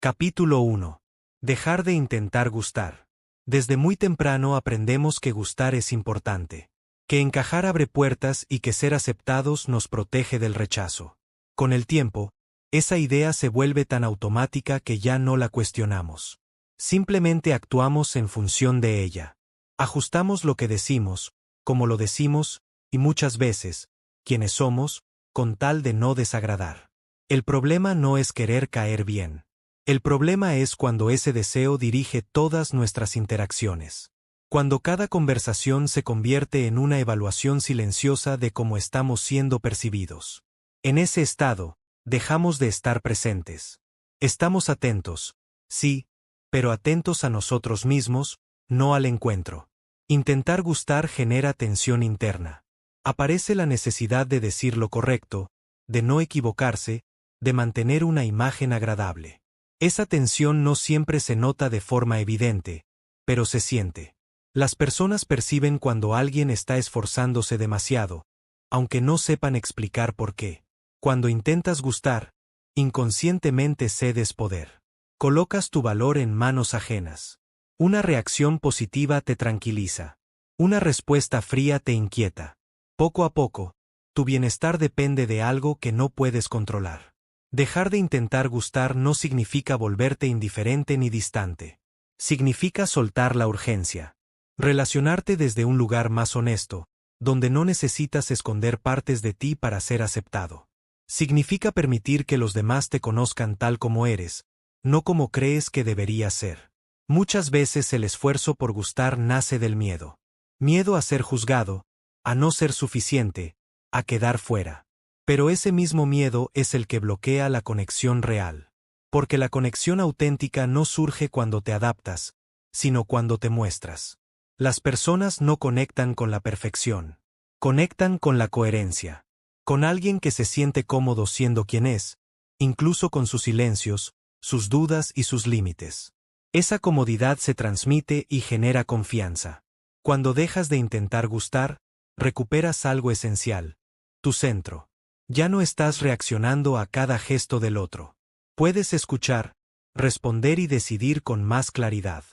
Capítulo 1. Dejar de intentar gustar. Desde muy temprano aprendemos que gustar es importante, que encajar abre puertas y que ser aceptados nos protege del rechazo. Con el tiempo, esa idea se vuelve tan automática que ya no la cuestionamos. Simplemente actuamos en función de ella. Ajustamos lo que decimos, como lo decimos, y muchas veces, quienes somos, con tal de no desagradar. El problema no es querer caer bien. El problema es cuando ese deseo dirige todas nuestras interacciones. Cuando cada conversación se convierte en una evaluación silenciosa de cómo estamos siendo percibidos. En ese estado, dejamos de estar presentes. Estamos atentos, sí, pero atentos a nosotros mismos, no al encuentro. Intentar gustar genera tensión interna. Aparece la necesidad de decir lo correcto, de no equivocarse, de mantener una imagen agradable. Esa tensión no siempre se nota de forma evidente, pero se siente. Las personas perciben cuando alguien está esforzándose demasiado, aunque no sepan explicar por qué. Cuando intentas gustar, inconscientemente cedes poder. Colocas tu valor en manos ajenas. Una reacción positiva te tranquiliza. Una respuesta fría te inquieta. Poco a poco, tu bienestar depende de algo que no puedes controlar. Dejar de intentar gustar no significa volverte indiferente ni distante. Significa soltar la urgencia. Relacionarte desde un lugar más honesto, donde no necesitas esconder partes de ti para ser aceptado. Significa permitir que los demás te conozcan tal como eres, no como crees que deberías ser. Muchas veces el esfuerzo por gustar nace del miedo. Miedo a ser juzgado, a no ser suficiente, a quedar fuera. Pero ese mismo miedo es el que bloquea la conexión real. Porque la conexión auténtica no surge cuando te adaptas, sino cuando te muestras. Las personas no conectan con la perfección. Conectan con la coherencia. Con alguien que se siente cómodo siendo quien es, incluso con sus silencios, sus dudas y sus límites. Esa comodidad se transmite y genera confianza. Cuando dejas de intentar gustar, recuperas algo esencial, tu centro. Ya no estás reaccionando a cada gesto del otro. Puedes escuchar, responder y decidir con más claridad.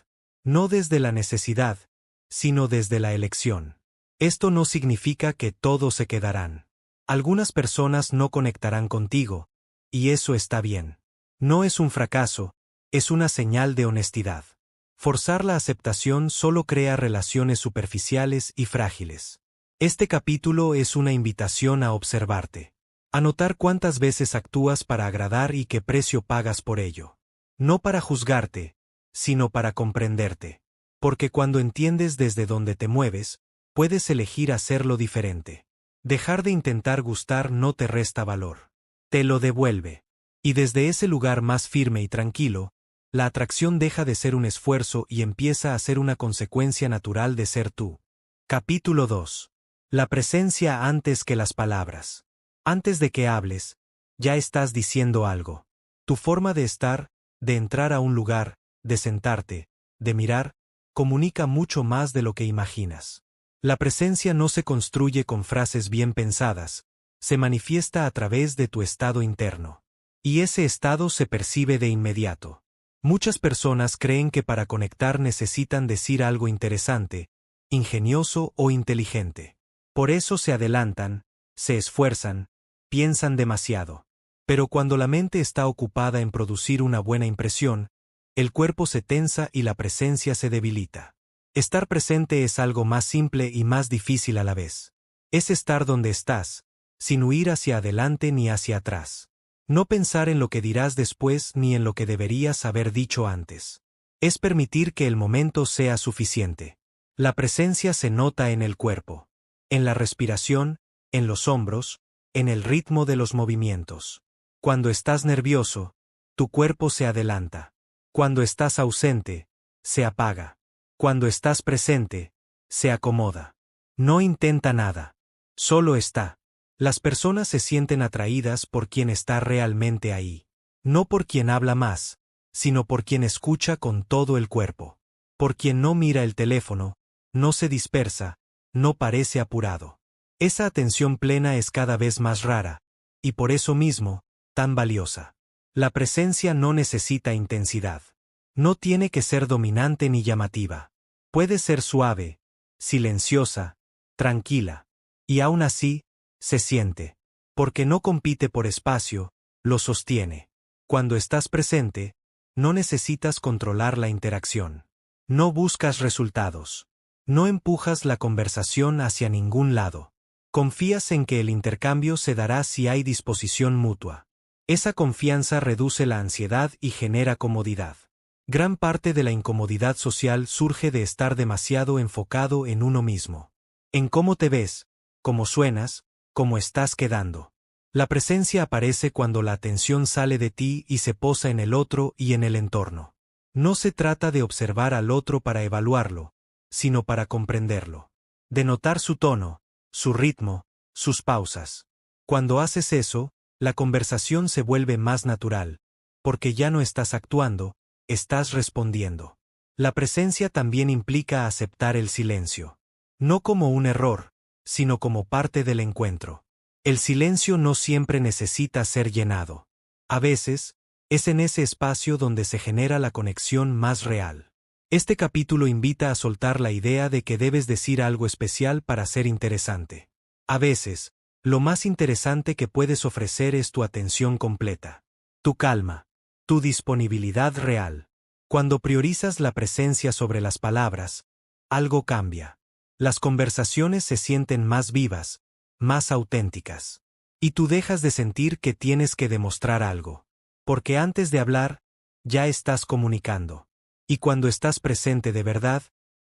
No desde la necesidad, sino desde la elección. Esto no significa que todos se quedarán. Algunas personas no conectarán contigo, y eso está bien. No es un fracaso, es una señal de honestidad. Forzar la aceptación solo crea relaciones superficiales y frágiles. Este capítulo es una invitación a observarte. A notar cuántas veces actúas para agradar y qué precio pagas por ello. No para juzgarte, sino para comprenderte. Porque cuando entiendes desde dónde te mueves, puedes elegir hacerlo diferente. Dejar de intentar gustar no te resta valor. Te lo devuelve. Y desde ese lugar más firme y tranquilo, la atracción deja de ser un esfuerzo y empieza a ser una consecuencia natural de ser tú. Capítulo 2. La presencia antes que las palabras. Antes de que hables, ya estás diciendo algo. Tu forma de estar, de entrar a un lugar, de sentarte, de mirar, comunica mucho más de lo que imaginas. La presencia no se construye con frases bien pensadas, se manifiesta a través de tu estado interno. Y ese estado se percibe de inmediato. Muchas personas creen que para conectar necesitan decir algo interesante, ingenioso o inteligente. Por eso se adelantan, se esfuerzan, piensan demasiado. Pero cuando la mente está ocupada en producir una buena impresión, el cuerpo se tensa y la presencia se debilita. Estar presente es algo más simple y más difícil a la vez. Es estar donde estás, sin huir hacia adelante ni hacia atrás. No pensar en lo que dirás después ni en lo que deberías haber dicho antes. Es permitir que el momento sea suficiente. La presencia se nota en el cuerpo, en la respiración, en los hombros, en el ritmo de los movimientos. Cuando estás nervioso, tu cuerpo se adelanta. Cuando estás ausente, se apaga. Cuando estás presente, se acomoda. No intenta nada. Solo está. Las personas se sienten atraídas por quien está realmente ahí. No por quien habla más, sino por quien escucha con todo el cuerpo. Por quien no mira el teléfono, no se dispersa, no parece apurado. Esa atención plena es cada vez más rara, y por eso mismo, tan valiosa. La presencia no necesita intensidad. No tiene que ser dominante ni llamativa. Puede ser suave, silenciosa, tranquila. Y aún así, se siente. Porque no compite por espacio, lo sostiene. Cuando estás presente, no necesitas controlar la interacción. No buscas resultados. No empujas la conversación hacia ningún lado. Confías en que el intercambio se dará si hay disposición mutua. Esa confianza reduce la ansiedad y genera comodidad. Gran parte de la incomodidad social surge de estar demasiado enfocado en uno mismo. En cómo te ves, cómo suenas, cómo estás quedando. La presencia aparece cuando la atención sale de ti y se posa en el otro y en el entorno. No se trata de observar al otro para evaluarlo, sino para comprenderlo. De notar su tono, su ritmo, sus pausas. Cuando haces eso, la conversación se vuelve más natural, porque ya no estás actuando, estás respondiendo. La presencia también implica aceptar el silencio. No como un error, sino como parte del encuentro. El silencio no siempre necesita ser llenado. A veces, es en ese espacio donde se genera la conexión más real. Este capítulo invita a soltar la idea de que debes decir algo especial para ser interesante. A veces, lo más interesante que puedes ofrecer es tu atención completa. Tu calma. Tu disponibilidad real. Cuando priorizas la presencia sobre las palabras, algo cambia. Las conversaciones se sienten más vivas, más auténticas. Y tú dejas de sentir que tienes que demostrar algo. Porque antes de hablar, ya estás comunicando. Y cuando estás presente de verdad,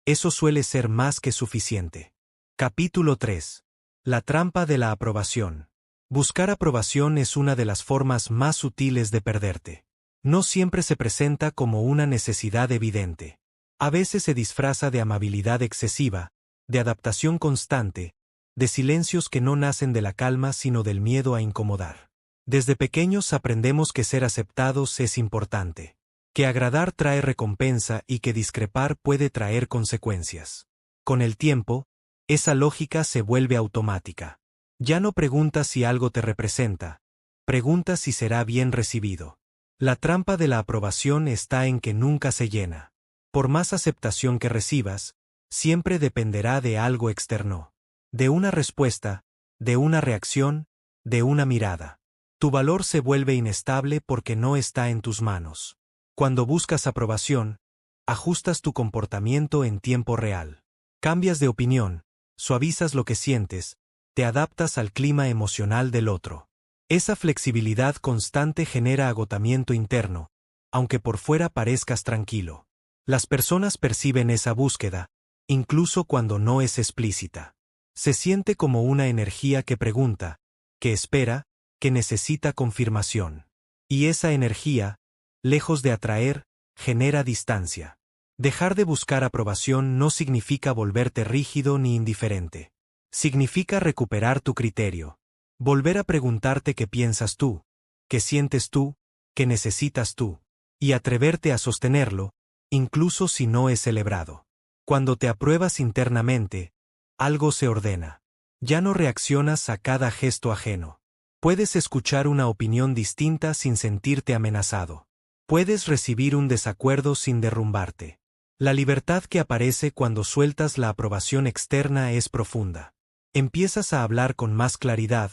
eso suele ser más que suficiente. Capítulo 3. La trampa de la aprobación. Buscar aprobación es una de las formas más sutiles de perderte. No siempre se presenta como una necesidad evidente. A veces se disfraza de amabilidad excesiva, de adaptación constante, de silencios que no nacen de la calma sino del miedo a incomodar. Desde pequeños aprendemos que ser aceptados es importante, que agradar trae recompensa y que discrepar puede traer consecuencias. Con el tiempo, esa lógica se vuelve automática. Ya no preguntas si algo te representa, preguntas si será bien recibido. La trampa de la aprobación está en que nunca se llena. Por más aceptación que recibas, siempre dependerá de algo externo. De una respuesta, de una reacción, de una mirada. Tu valor se vuelve inestable porque no está en tus manos. Cuando buscas aprobación, ajustas tu comportamiento en tiempo real. Cambias de opinión, suavizas lo que sientes, te adaptas al clima emocional del otro. Esa flexibilidad constante genera agotamiento interno, aunque por fuera parezcas tranquilo. Las personas perciben esa búsqueda, incluso cuando no es explícita. Se siente como una energía que pregunta, que espera, que necesita confirmación. Y esa energía, lejos de atraer, genera distancia. Dejar de buscar aprobación no significa volverte rígido ni indiferente. Significa recuperar tu criterio. Volver a preguntarte qué piensas tú, qué sientes tú, qué necesitas tú. Y atreverte a sostenerlo, incluso si no es celebrado. Cuando te apruebas internamente, algo se ordena. Ya no reaccionas a cada gesto ajeno. Puedes escuchar una opinión distinta sin sentirte amenazado. Puedes recibir un desacuerdo sin derrumbarte. La libertad que aparece cuando sueltas la aprobación externa es profunda. Empiezas a hablar con más claridad,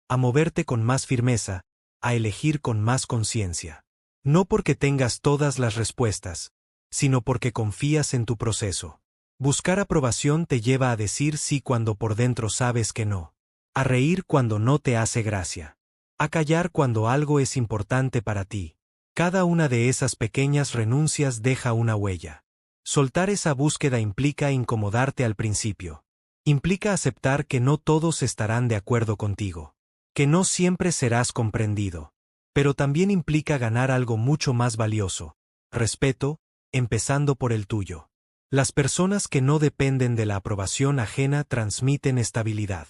a moverte con más firmeza, a elegir con más conciencia. No porque tengas todas las respuestas, sino porque confías en tu proceso. Buscar aprobación te lleva a decir sí cuando por dentro sabes que no. A reír cuando no te hace gracia. A callar cuando algo es importante para ti. Cada una de esas pequeñas renuncias deja una huella. Soltar esa búsqueda implica incomodarte al principio. Implica aceptar que no todos estarán de acuerdo contigo. Que no siempre serás comprendido. Pero también implica ganar algo mucho más valioso. Respeto, empezando por el tuyo. Las personas que no dependen de la aprobación ajena transmiten estabilidad.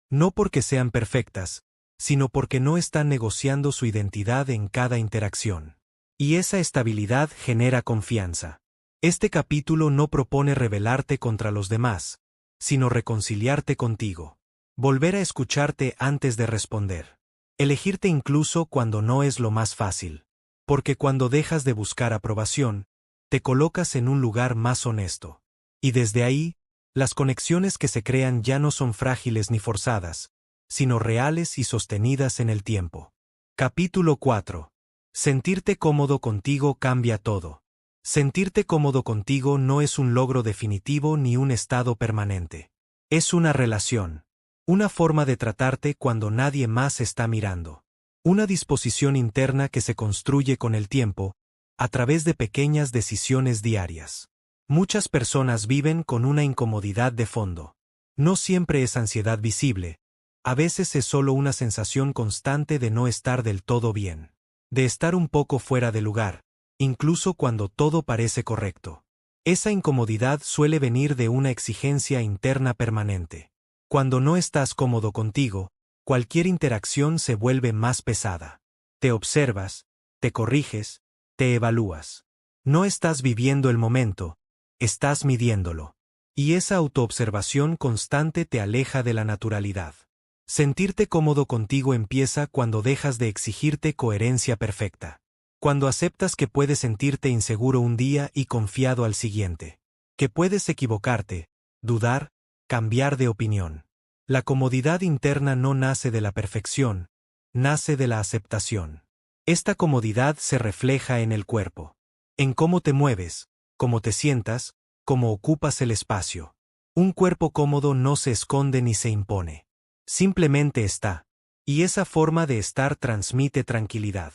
No porque sean perfectas, sino porque no están negociando su identidad en cada interacción. Y esa estabilidad genera confianza. Este capítulo no propone rebelarte contra los demás, sino reconciliarte contigo. Volver a escucharte antes de responder. Elegirte incluso cuando no es lo más fácil. Porque cuando dejas de buscar aprobación, te colocas en un lugar más honesto. Y desde ahí, las conexiones que se crean ya no son frágiles ni forzadas, sino reales y sostenidas en el tiempo. Capítulo 4. Sentirte cómodo contigo cambia todo. Sentirte cómodo contigo no es un logro definitivo ni un estado permanente. Es una relación. Una forma de tratarte cuando nadie más está mirando. Una disposición interna que se construye con el tiempo, a través de pequeñas decisiones diarias. Muchas personas viven con una incomodidad de fondo. No siempre es ansiedad visible, a veces es solo una sensación constante de no estar del todo bien. De estar un poco fuera de lugar, incluso cuando todo parece correcto. Esa incomodidad suele venir de una exigencia interna permanente. Cuando no estás cómodo contigo, cualquier interacción se vuelve más pesada. Te observas, te corriges, te evalúas. No estás viviendo el momento, estás midiéndolo. Y esa autoobservación constante te aleja de la naturalidad. Sentirte cómodo contigo empieza cuando dejas de exigirte coherencia perfecta. Cuando aceptas que puedes sentirte inseguro un día y confiado al siguiente. Que puedes equivocarte, dudar, cambiar de opinión. La comodidad interna no nace de la perfección, nace de la aceptación. Esta comodidad se refleja en el cuerpo. En cómo te mueves, cómo te sientas, cómo ocupas el espacio. Un cuerpo cómodo no se esconde ni se impone. Simplemente está. Y esa forma de estar transmite tranquilidad.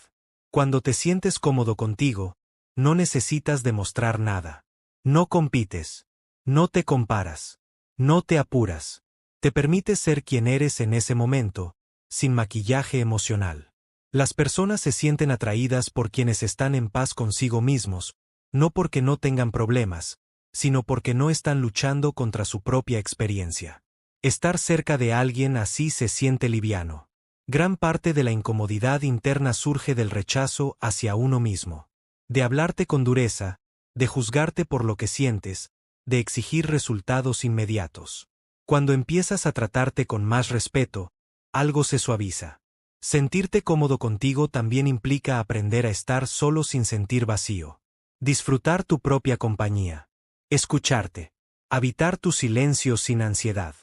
Cuando te sientes cómodo contigo, no necesitas demostrar nada. No compites. No te comparas. No te apuras. Te permites ser quien eres en ese momento, sin maquillaje emocional. Las personas se sienten atraídas por quienes están en paz consigo mismos, no porque no tengan problemas, sino porque no están luchando contra su propia experiencia. Estar cerca de alguien así se siente liviano. Gran parte de la incomodidad interna surge del rechazo hacia uno mismo. De hablarte con dureza, de juzgarte por lo que sientes, de exigir resultados inmediatos. Cuando empiezas a tratarte con más respeto, algo se suaviza. Sentirte cómodo contigo también implica aprender a estar solo sin sentir vacío. Disfrutar tu propia compañía. Escucharte. Habitar tu silencio sin ansiedad.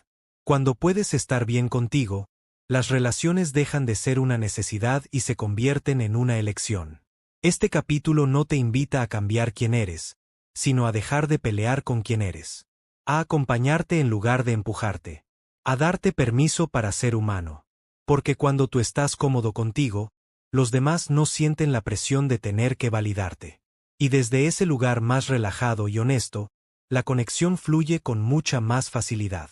Cuando puedes estar bien contigo, las relaciones dejan de ser una necesidad y se convierten en una elección. Este capítulo no te invita a cambiar quién eres, sino a dejar de pelear con quién eres. A acompañarte en lugar de empujarte. A darte permiso para ser humano. Porque cuando tú estás cómodo contigo, los demás no sienten la presión de tener que validarte. Y desde ese lugar más relajado y honesto, la conexión fluye con mucha más facilidad.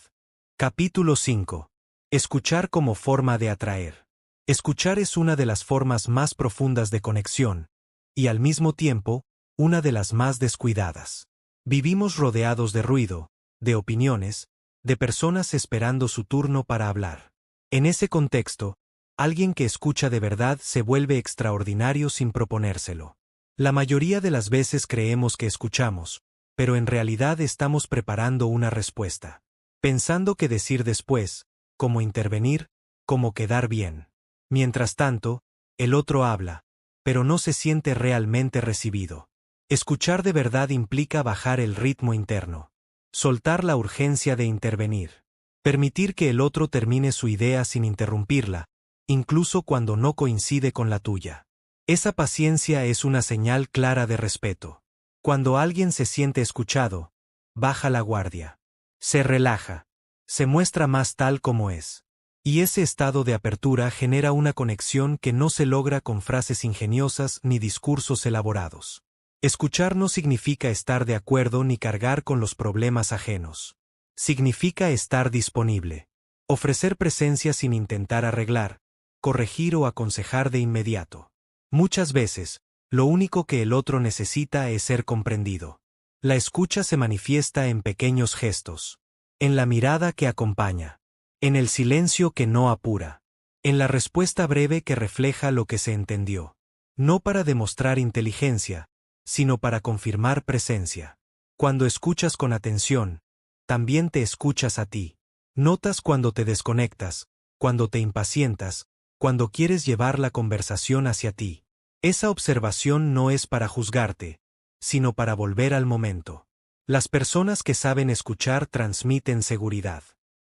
Capítulo 5. Escuchar como forma de atraer. Escuchar es una de las formas más profundas de conexión, y al mismo tiempo, una de las más descuidadas. Vivimos rodeados de ruido, de opiniones, de personas esperando su turno para hablar. En ese contexto, alguien que escucha de verdad se vuelve extraordinario sin proponérselo. La mayoría de las veces creemos que escuchamos, pero en realidad estamos preparando una respuesta. Pensando qué decir después, cómo intervenir, cómo quedar bien. Mientras tanto, el otro habla, pero no se siente realmente recibido. Escuchar de verdad implica bajar el ritmo interno. Soltar la urgencia de intervenir. Permitir que el otro termine su idea sin interrumpirla, incluso cuando no coincide con la tuya. Esa paciencia es una señal clara de respeto. Cuando alguien se siente escuchado, baja la guardia. Se relaja. Se muestra más tal como es. Y ese estado de apertura genera una conexión que no se logra con frases ingeniosas ni discursos elaborados. Escuchar no significa estar de acuerdo ni cargar con los problemas ajenos. Significa estar disponible. Ofrecer presencia sin intentar arreglar, corregir o aconsejar de inmediato. Muchas veces, lo único que el otro necesita es ser comprendido. La escucha se manifiesta en pequeños gestos. En la mirada que acompaña. En el silencio que no apura. En la respuesta breve que refleja lo que se entendió. No para demostrar inteligencia, sino para confirmar presencia. Cuando escuchas con atención, también te escuchas a ti. Notas cuando te desconectas, cuando te impacientas, cuando quieres llevar la conversación hacia ti. Esa observación no es para juzgarte, sino para volver al momento. Las personas que saben escuchar transmiten seguridad.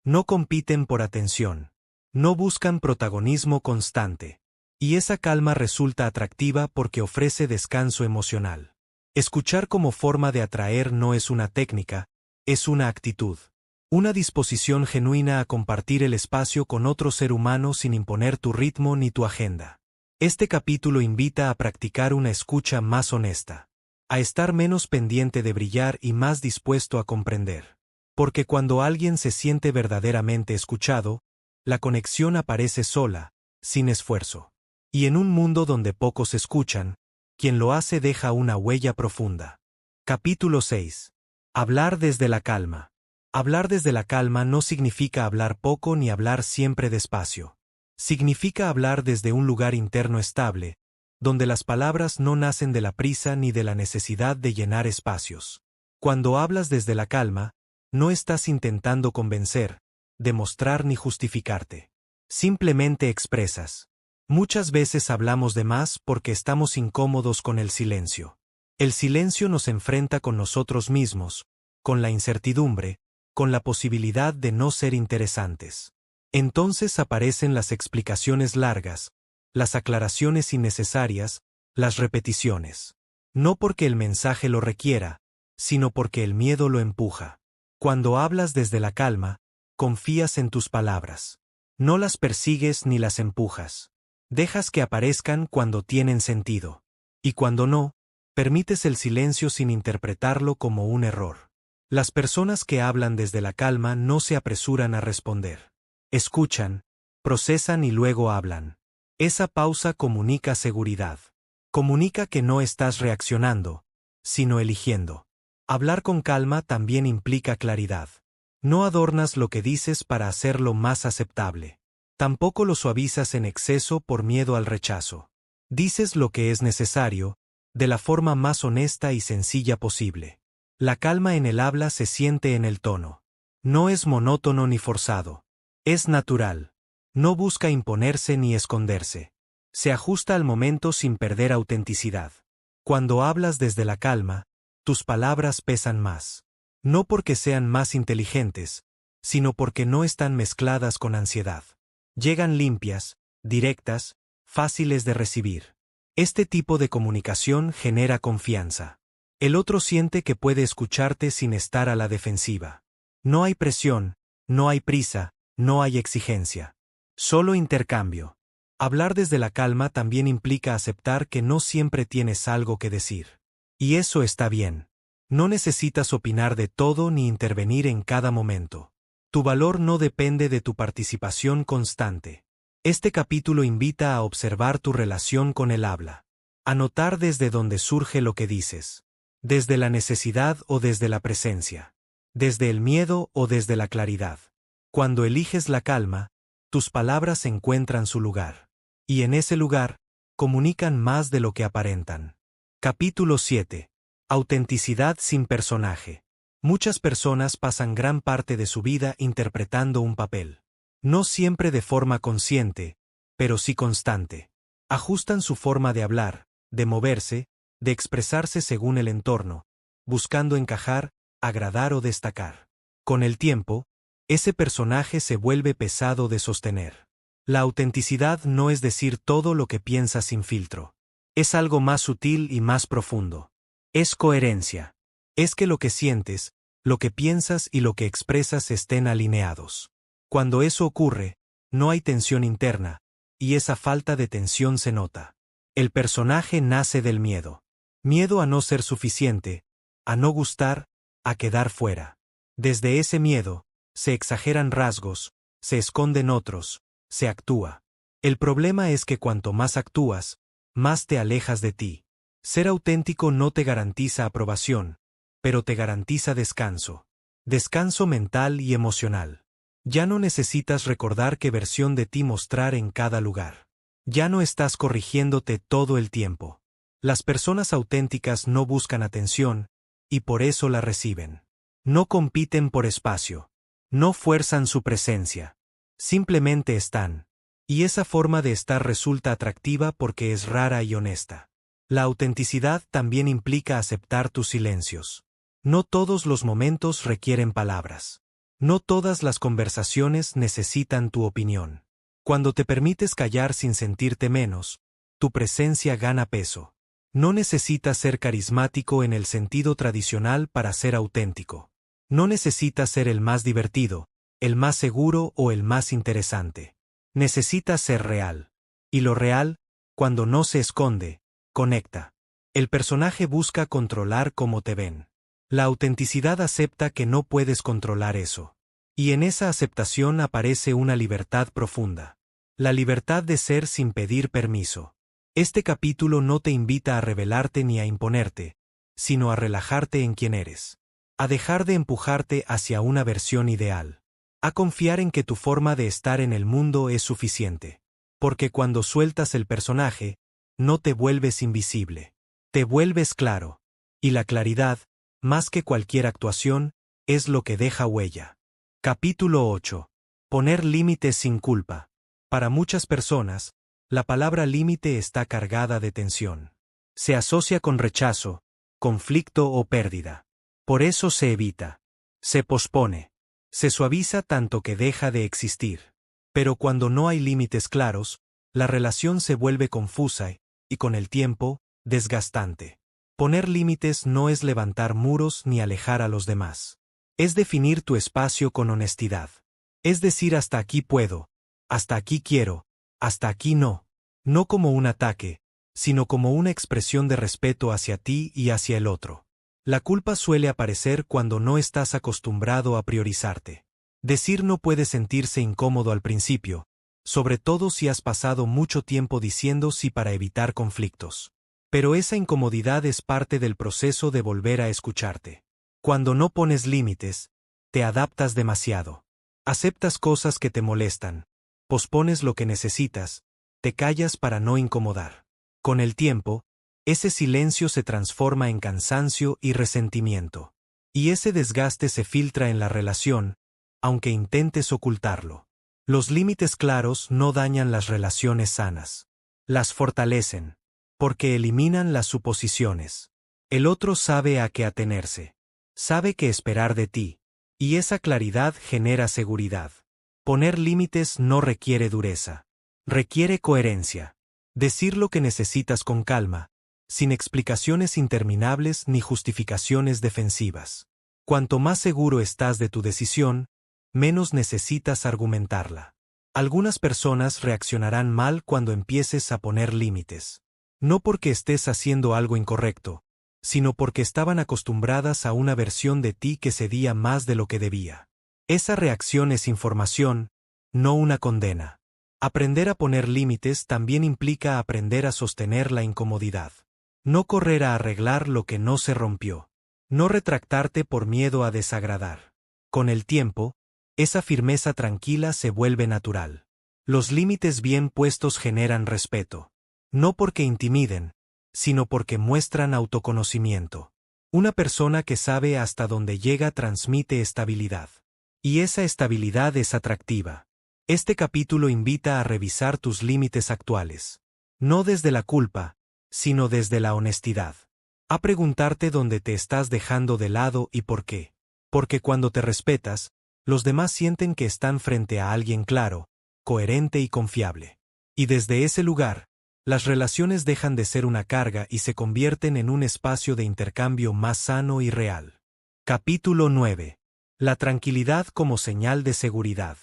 No compiten por atención. No buscan protagonismo constante. Y esa calma resulta atractiva porque ofrece descanso emocional. Escuchar como forma de atraer no es una técnica, es una actitud. Una disposición genuina a compartir el espacio con otro ser humano sin imponer tu ritmo ni tu agenda. Este capítulo invita a practicar una escucha más honesta. A estar menos pendiente de brillar y más dispuesto a comprender. Porque cuando alguien se siente verdaderamente escuchado, la conexión aparece sola, sin esfuerzo. Y en un mundo donde pocos escuchan, quien lo hace deja una huella profunda. Capítulo 6. Hablar desde la calma. Hablar desde la calma no significa hablar poco ni hablar siempre despacio. Significa hablar desde un lugar interno estable, donde las palabras no nacen de la prisa ni de la necesidad de llenar espacios. Cuando hablas desde la calma, no estás intentando convencer, demostrar ni justificarte. Simplemente expresas. Muchas veces hablamos de más porque estamos incómodos con el silencio. El silencio nos enfrenta con nosotros mismos, con la incertidumbre, con la posibilidad de no ser interesantes. Entonces aparecen las explicaciones largas, las aclaraciones innecesarias, las repeticiones. No porque el mensaje lo requiera, sino porque el miedo lo empuja. Cuando hablas desde la calma, confías en tus palabras. No las persigues ni las empujas. Dejas que aparezcan cuando tienen sentido. Y cuando no, permites el silencio sin interpretarlo como un error. Las personas que hablan desde la calma no se apresuran a responder. Escuchan, procesan y luego hablan. Esa pausa comunica seguridad. Comunica que no estás reaccionando, sino eligiendo. Hablar con calma también implica claridad. No adornas lo que dices para hacerlo más aceptable. Tampoco lo suavizas en exceso por miedo al rechazo. Dices lo que es necesario, de la forma más honesta y sencilla posible. La calma en el habla se siente en el tono. No es monótono ni forzado. Es natural. No busca imponerse ni esconderse. Se ajusta al momento sin perder autenticidad. Cuando hablas desde la calma, tus palabras pesan más. No porque sean más inteligentes, sino porque no están mezcladas con ansiedad. Llegan limpias, directas, fáciles de recibir. Este tipo de comunicación genera confianza. El otro siente que puede escucharte sin estar a la defensiva. No hay presión, no hay prisa, no hay exigencia. Solo intercambio. Hablar desde la calma también implica aceptar que no siempre tienes algo que decir. Y eso está bien. No necesitas opinar de todo ni intervenir en cada momento. Tu valor no depende de tu participación constante. Este capítulo invita a observar tu relación con el habla. A notar desde dónde surge lo que dices. Desde la necesidad o desde la presencia. Desde el miedo o desde la claridad. Cuando eliges la calma, tus palabras encuentran su lugar. Y en ese lugar, comunican más de lo que aparentan. Capítulo 7. Autenticidad sin personaje. Muchas personas pasan gran parte de su vida interpretando un papel. No siempre de forma consciente, pero sí constante. Ajustan su forma de hablar, de moverse, de expresarse según el entorno, buscando encajar, agradar o destacar. Con el tiempo, ese personaje se vuelve pesado de sostener. La autenticidad no es decir todo lo que piensas sin filtro. Es algo más sutil y más profundo. Es coherencia. Es que lo que sientes, lo que piensas y lo que expresas estén alineados. Cuando eso ocurre, no hay tensión interna, y esa falta de tensión se nota. El personaje nace del miedo. Miedo a no ser suficiente, a no gustar, a quedar fuera. Desde ese miedo, se exageran rasgos, se esconden otros, se actúa. El problema es que cuanto más actúas, más te alejas de ti. Ser auténtico no te garantiza aprobación, pero te garantiza descanso. Descanso mental y emocional. Ya no necesitas recordar qué versión de ti mostrar en cada lugar. Ya no estás corrigiéndote todo el tiempo. Las personas auténticas no buscan atención, y por eso la reciben. No compiten por espacio. No fuerzan su presencia. Simplemente están. Y esa forma de estar resulta atractiva porque es rara y honesta. La autenticidad también implica aceptar tus silencios. No todos los momentos requieren palabras. No todas las conversaciones necesitan tu opinión. Cuando te permites callar sin sentirte menos, tu presencia gana peso. No necesitas ser carismático en el sentido tradicional para ser auténtico. No necesitas ser el más divertido, el más seguro o el más interesante. Necesitas ser real. Y lo real, cuando no se esconde, conecta. El personaje busca controlar cómo te ven. La autenticidad acepta que no puedes controlar eso. Y en esa aceptación aparece una libertad profunda. La libertad de ser sin pedir permiso. Este capítulo no te invita a rebelarte ni a imponerte, sino a relajarte en quien eres. A dejar de empujarte hacia una versión ideal. A confiar en que tu forma de estar en el mundo es suficiente. Porque cuando sueltas el personaje, no te vuelves invisible. Te vuelves claro. Y la claridad, más que cualquier actuación, es lo que deja huella. Capítulo 8. Poner límites sin culpa. Para muchas personas, la palabra límite está cargada de tensión. Se asocia con rechazo, conflicto o pérdida. Por eso se evita. Se pospone. Se suaviza tanto que deja de existir. Pero cuando no hay límites claros, la relación se vuelve confusa y, con el tiempo, desgastante. Poner límites no es levantar muros ni alejar a los demás. Es definir tu espacio con honestidad. Es decir, hasta aquí puedo, hasta aquí quiero, hasta aquí no. No como un ataque, sino como una expresión de respeto hacia ti y hacia el otro. La culpa suele aparecer cuando no estás acostumbrado a priorizarte. Decir no puede sentirse incómodo al principio, sobre todo si has pasado mucho tiempo diciendo sí para evitar conflictos. Pero esa incomodidad es parte del proceso de volver a escucharte. Cuando no pones límites, te adaptas demasiado. Aceptas cosas que te molestan, pospones lo que necesitas, te callas para no incomodar. Con el tiempo, ese silencio se transforma en cansancio y resentimiento. Y ese desgaste se filtra en la relación, aunque intentes ocultarlo. Los límites claros no dañan las relaciones sanas. Las fortalecen, porque eliminan las suposiciones. El otro sabe a qué atenerse. Sabe qué esperar de ti. Y esa claridad genera seguridad. Poner límites no requiere dureza. Requiere coherencia. Decir lo que necesitas con calma, sin explicaciones interminables ni justificaciones defensivas. Cuanto más seguro estás de tu decisión, menos necesitas argumentarla. Algunas personas reaccionarán mal cuando empieces a poner límites. No porque estés haciendo algo incorrecto, sino porque estaban acostumbradas a una versión de ti que cedía más de lo que debía. Esa reacción es información, no una condena. Aprender a poner límites también implica aprender a sostener la incomodidad. No correr a arreglar lo que no se rompió. No retractarte por miedo a desagradar. Con el tiempo, esa firmeza tranquila se vuelve natural. Los límites bien puestos generan respeto. No porque intimiden, sino porque muestran autoconocimiento. Una persona que sabe hasta dónde llega transmite estabilidad. Y esa estabilidad es atractiva. Este capítulo invita a revisar tus límites actuales. No desde la culpa, sino desde la honestidad. A preguntarte dónde te estás dejando de lado y por qué. Porque cuando te respetas, los demás sienten que están frente a alguien claro, coherente y confiable. Y desde ese lugar, las relaciones dejan de ser una carga y se convierten en un espacio de intercambio más sano y real. Capítulo 9. La tranquilidad como señal de seguridad.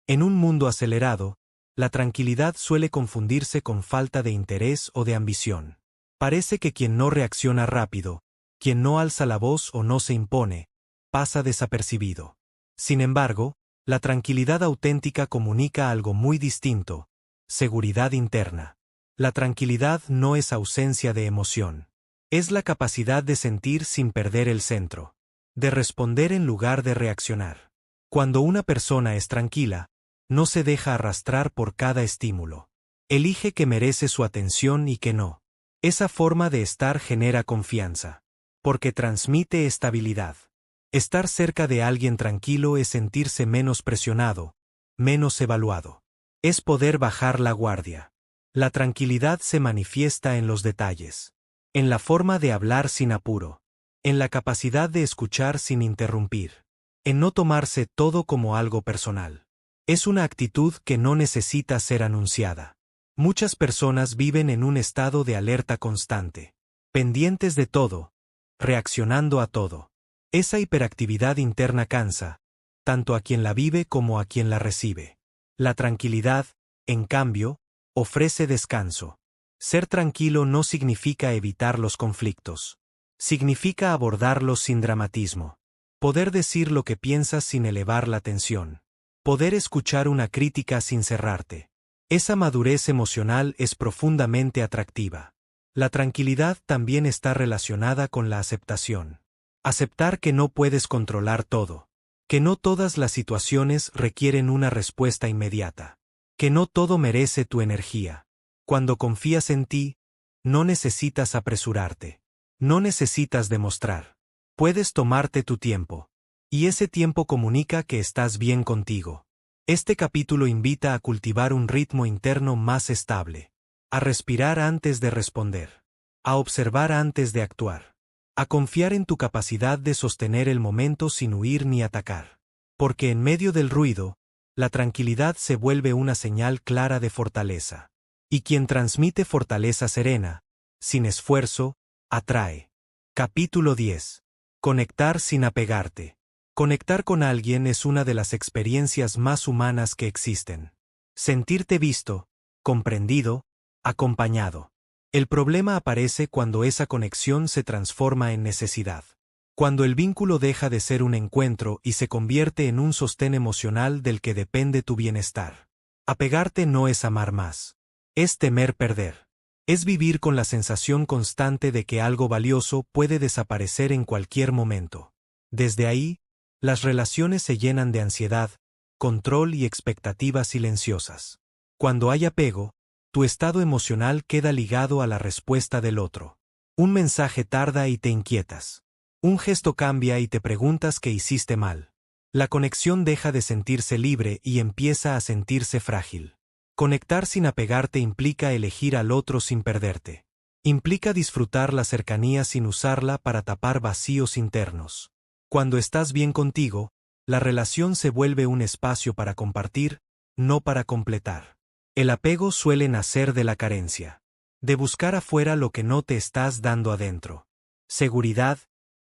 En un mundo acelerado, la tranquilidad suele confundirse con falta de interés o de ambición. Parece que quien no reacciona rápido, quien no alza la voz o no se impone, pasa desapercibido. Sin embargo, la tranquilidad auténtica comunica algo muy distinto: seguridad interna. La tranquilidad no es ausencia de emoción. Es la capacidad de sentir sin perder el centro. De responder en lugar de reaccionar. Cuando una persona es tranquila, no se deja arrastrar por cada estímulo. Elige que merece su atención y que no. Esa forma de estar genera confianza. Porque transmite estabilidad. Estar cerca de alguien tranquilo es sentirse menos presionado, menos evaluado. es poder bajar la guardia. La tranquilidad se manifiesta en los detalles, en la forma de hablar sin apuro, en la capacidad de escuchar sin interrumpir, en no tomarse todo como algo personal. Es una actitud que no necesita ser anunciada. Muchas personas viven en un estado de alerta constante, pendientes de todo, reaccionando a todo. Esa hiperactividad interna cansa, tanto a quien la vive como a quien la recibe. La tranquilidad, en cambio, ofrece descanso. Ser tranquilo no significa evitar los conflictos. Significa abordarlos sin dramatismo. Poder decir lo que piensas sin elevar la tensión. Poder escuchar una crítica sin cerrarte. Esa madurez emocional es profundamente atractiva. La tranquilidad también está relacionada con la aceptación. Aceptar que no puedes controlar todo. Que no todas las situaciones requieren una respuesta inmediata. Que no todo merece tu energía. Cuando confías en ti, no necesitas apresurarte. No necesitas demostrar. Puedes tomarte tu tiempo. Y ese tiempo comunica que estás bien contigo. Este capítulo invita a cultivar un ritmo interno más estable. A respirar antes de responder. A observar antes de actuar. A confiar en tu capacidad de sostener el momento sin huir ni atacar. Porque en medio del ruido, la tranquilidad se vuelve una señal clara de fortaleza. Y quien transmite fortaleza serena, sin esfuerzo, atrae. Capítulo 10. Conectar sin apegarte. Conectar con alguien es una de las experiencias más humanas que existen. Sentirte visto, comprendido, acompañado. El problema aparece cuando esa conexión se transforma en necesidad. Cuando el vínculo deja de ser un encuentro y se convierte en un sostén emocional del que depende tu bienestar. Apegarte no es amar más. Es temer perder. Es vivir con la sensación constante de que algo valioso puede desaparecer en cualquier momento. Desde ahí, las relaciones se llenan de ansiedad, control y expectativas silenciosas. Cuando hay apego, tu estado emocional queda ligado a la respuesta del otro. Un mensaje tarda y te inquietas. Un gesto cambia y te preguntas qué hiciste mal. La conexión deja de sentirse libre y empieza a sentirse frágil. Conectar sin apegarte implica elegir al otro sin perderte. Implica disfrutar la cercanía sin usarla para tapar vacíos internos. Cuando estás bien contigo, la relación se vuelve un espacio para compartir, no para completar. El apego suele nacer de la carencia. De buscar afuera lo que no te estás dando adentro. Seguridad,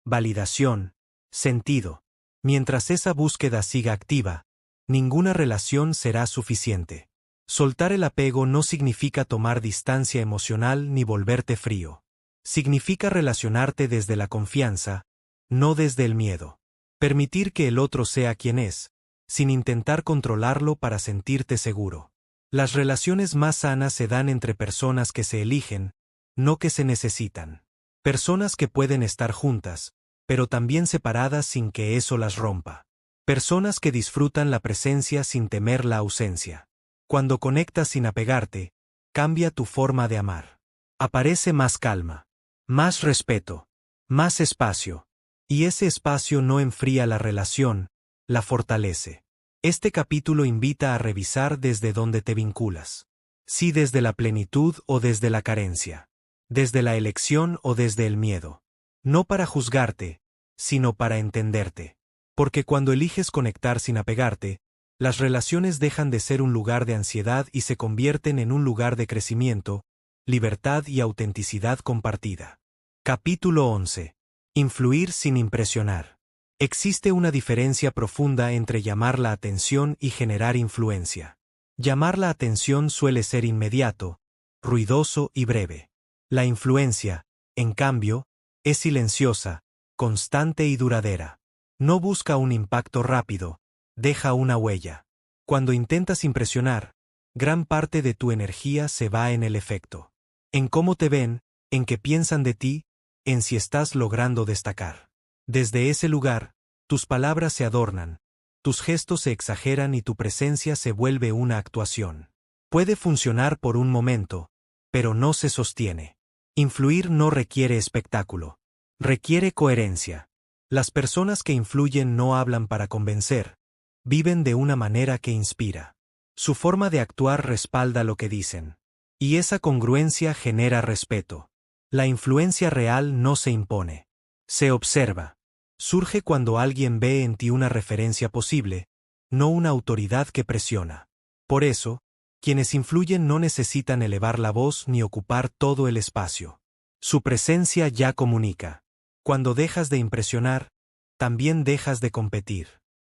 validación, sentido. Mientras esa búsqueda siga activa, ninguna relación será suficiente. Soltar el apego no significa tomar distancia emocional ni volverte frío. Significa relacionarte desde la confianza, no desde el miedo. Permitir que el otro sea quien es, sin intentar controlarlo para sentirte seguro. Las relaciones más sanas se dan entre personas que se eligen, no que se necesitan. Personas que pueden estar juntas, pero también separadas sin que eso las rompa. Personas que disfrutan la presencia sin temer la ausencia. Cuando conectas sin apegarte, cambia tu forma de amar. Aparece más calma, más respeto, más espacio. Y ese espacio no enfría la relación, la fortalece. Este capítulo invita a revisar desde dónde te vinculas. Si desde la plenitud o desde la carencia. Desde la elección o desde el miedo. No para juzgarte, sino para entenderte. Porque cuando eliges conectar sin apegarte, las relaciones dejan de ser un lugar de ansiedad y se convierten en un lugar de crecimiento, libertad y autenticidad compartida. Capítulo 11. Influir sin impresionar. Existe una diferencia profunda entre llamar la atención y generar influencia. Llamar la atención suele ser inmediato, ruidoso y breve. La influencia, en cambio, es silenciosa, constante y duradera. No busca un impacto rápido, deja una huella. Cuando intentas impresionar, gran parte de tu energía se va en el efecto. En cómo te ven, en qué piensan de ti, en si estás logrando destacar. Desde ese lugar, tus palabras se adornan, tus gestos se exageran y tu presencia se vuelve una actuación. Puede funcionar por un momento, pero no se sostiene. Influir no requiere espectáculo. Requiere coherencia. Las personas que influyen no hablan para convencer, viven de una manera que inspira. Su forma de actuar respalda lo que dicen. Y esa congruencia genera respeto. La influencia real no se impone. Se observa. Surge cuando alguien ve en ti una referencia posible, no una autoridad que presiona. Por eso, quienes influyen no necesitan elevar la voz ni ocupar todo el espacio. Su presencia ya comunica. Cuando dejas de impresionar, también dejas de competir.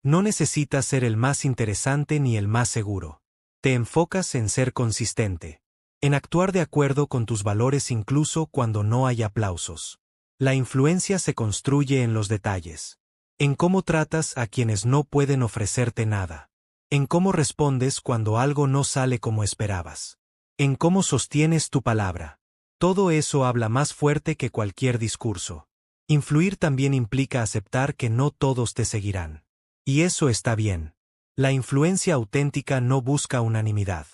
No necesitas ser el más interesante ni el más seguro. Te enfocas en ser consistente, en actuar de acuerdo con tus valores incluso cuando no hay aplausos. La influencia se construye en los detalles. En cómo tratas a quienes no pueden ofrecerte nada. En cómo respondes cuando algo no sale como esperabas. En cómo sostienes tu palabra. Todo eso habla más fuerte que cualquier discurso. Influir también implica aceptar que no todos te seguirán. Y eso está bien. La influencia auténtica no busca unanimidad.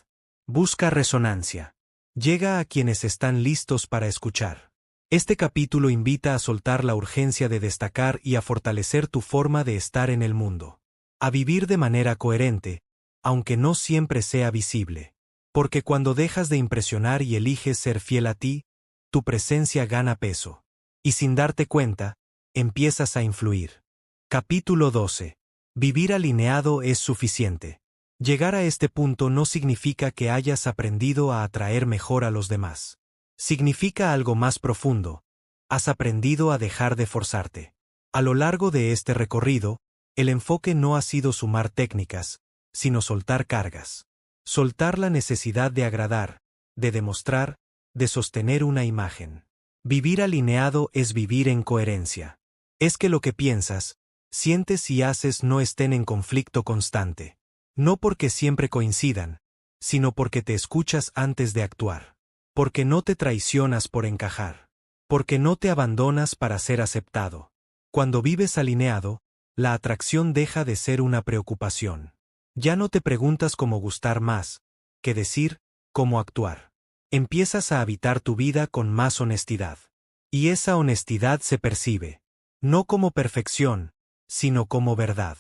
Busca resonancia. Llega a quienes están listos para escuchar. Este capítulo invita a soltar la urgencia de destacar y a fortalecer tu forma de estar en el mundo. A vivir de manera coherente, aunque no siempre sea visible. Porque cuando dejas de impresionar y eliges ser fiel a ti, tu presencia gana peso. Y sin darte cuenta, empiezas a influir. Capítulo 12. Vivir alineado es suficiente. Llegar a este punto no significa que hayas aprendido a atraer mejor a los demás. Significa algo más profundo. Has aprendido a dejar de forzarte. A lo largo de este recorrido, el enfoque no ha sido sumar técnicas, sino soltar cargas. Soltar la necesidad de agradar, de demostrar, de sostener una imagen. Vivir alineado es vivir en coherencia. Es que lo que piensas, sientes y haces no estén en conflicto constante. No porque siempre coincidan, sino porque te escuchas antes de actuar. Porque no te traicionas por encajar. Porque no te abandonas para ser aceptado. Cuando vives alineado, la atracción deja de ser una preocupación. Ya no te preguntas cómo gustar más, que decir, cómo actuar. Empiezas a habitar tu vida con más honestidad. Y esa honestidad se percibe. No como perfección, sino como verdad.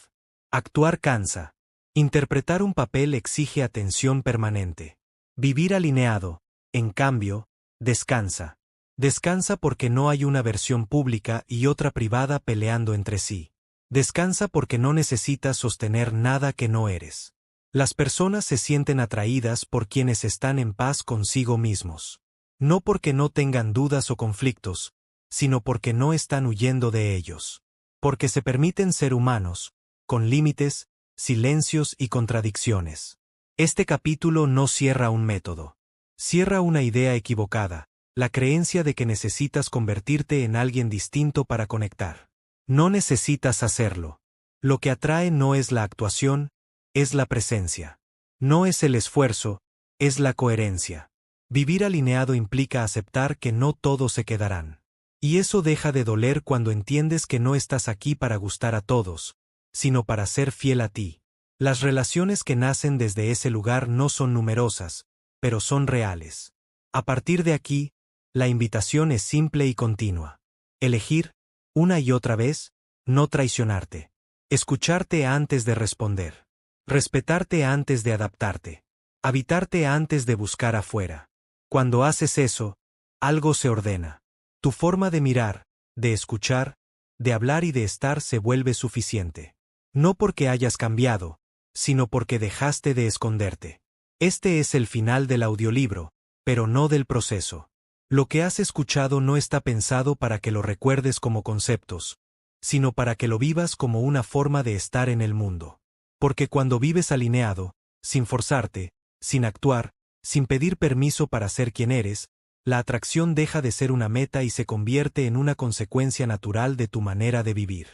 Actuar cansa. Interpretar un papel exige atención permanente. Vivir alineado, en cambio, descansa. Descansa porque no hay una versión pública y otra privada peleando entre sí. Descansa porque no necesitas sostener nada que no eres. Las personas se sienten atraídas por quienes están en paz consigo mismos. No porque no tengan dudas o conflictos, sino porque no están huyendo de ellos. Porque se permiten ser humanos, con límites, silencios y contradicciones. Este capítulo no cierra un método. Cierra una idea equivocada, la creencia de que necesitas convertirte en alguien distinto para conectar. No necesitas hacerlo. Lo que atrae no es la actuación, es la presencia. No es el esfuerzo, es la coherencia. Vivir alineado implica aceptar que no todos se quedarán. Y eso deja de doler cuando entiendes que no estás aquí para gustar a todos, sino para ser fiel a ti. Las relaciones que nacen desde ese lugar no son numerosas, pero son reales. A partir de aquí, la invitación es simple y continua. Elegir, una y otra vez, no traicionarte. Escucharte antes de responder. Respetarte antes de adaptarte. Habitarte antes de buscar afuera. Cuando haces eso, algo se ordena. Tu forma de mirar, de escuchar, de hablar y de estar se vuelve suficiente. No porque hayas cambiado, sino porque dejaste de esconderte. Este es el final del audiolibro, pero no del proceso. Lo que has escuchado no está pensado para que lo recuerdes como conceptos, sino para que lo vivas como una forma de estar en el mundo. Porque cuando vives alineado, sin forzarte, sin actuar, sin pedir permiso para ser quien eres, la atracción deja de ser una meta y se convierte en una consecuencia natural de tu manera de vivir.